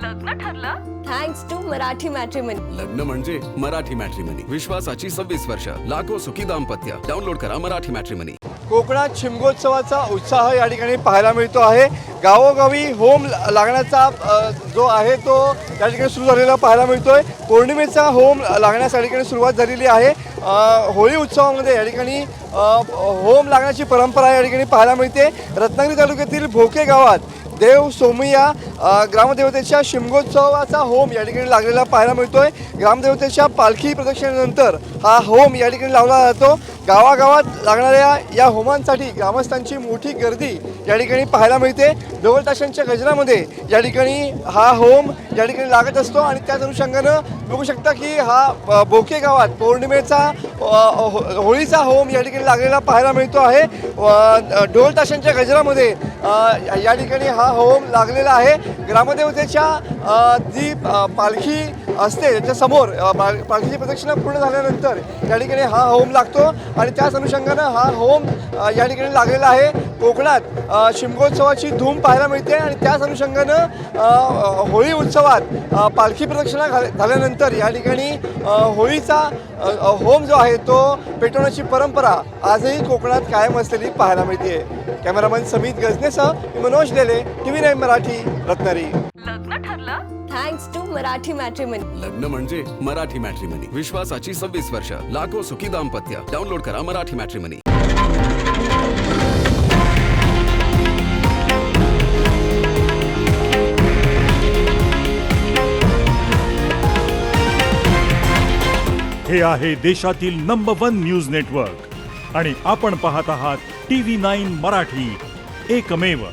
लग्न ठरलं thanks to Marathi matrimony. लग्न म्हणजे मराठी मॅट्रिमनी. विश्वासाची 26 वर्ष. लाखो सुखी दाम्पत्य. डाउनलोड करा मराठी मॅट्रिमनी. कोकणात शिमगोत्सवाचा उत्साह या ठिकाणी पाहायला मिळतो आहे. गावोगावी होम लागण्याचा जो आहे तो या ठिकाणी सुरू झालेला पाहायला मिळतोय. पौर्णिमेचा होम लागण्यास या ठिकाणी सुरुवात झालेली आहे. होळी उत्सवामध्ये या ठिकाणी होम लागण्याची परंपरा या ठिकाणी पाहायला मिळते. रत्नागिरी तालुक्यातील भोके गावात देव सोमय्या ग्रामदेवतेच्या शिमगोत्सवाचा होम या ठिकाणी लागलेला पाहायला मिळतोय. ग्रामदेवतेच्या पालखी प्रदक्षिणेनंतर हा होम या ठिकाणी लावला जातो. गावागावात लागणाऱ्या या होमांसाठी ग्रामस्थांची मोठी गर्दी या ठिकाणी पाहायला मिळते. ढोल ताशांच्या गजरामध्ये या ठिकाणी हा होम या ठिकाणी लागत असतो आणि त्याच अनुषंगानं बघू शकता की हा बोके गावात पौर्णिमेचा होळीचा होम या ठिकाणी लागलेला पाहायला मिळतो आहे. ढोल ताशांच्या गजरामध्ये या ठिकाणी हा होम लागलेला आहे. ग्रामदेवतेच्या जी पालखी असते त्याच्यासमोर पालखीची प्रदक्षिणा पूर्ण झाल्यानंतर या ठिकाणी हा होम लागतो आणि त्याच अनुषंगानं हा होम या ठिकाणी लागलेला आहे. कोकणात शिमगोत्सवाची धूम पाहायला मिळते आणि त्याच अनुषंगानं होळी उत्सवात पालखी प्रदक्षिणा झाल्यानंतर या ठिकाणी होळीचा होम जो आहे तो पेटवण्याची परंपरा आजही कोकणात कायम असलेली पाहायला मिळते. कॅमेरामन समित गजनेसह मनोज लेले, TV9 मराठी, रत्नागिरी. लग्न ठरलं थँक्स टू मराठी मॅट्रिमनी. लग्न म्हणजे मराठी मॅट्रिमनी. विश्वासाची 26 वर्ष. लाखो सुखी दाम्पत्य. डाउनलोड करा मराठी मॅट्रिमनी. हे आहे देशातील नंबर 1 न्यूज नेटवर्क आणि आपण पाहत आहात TV9 मराठी, एकमेव.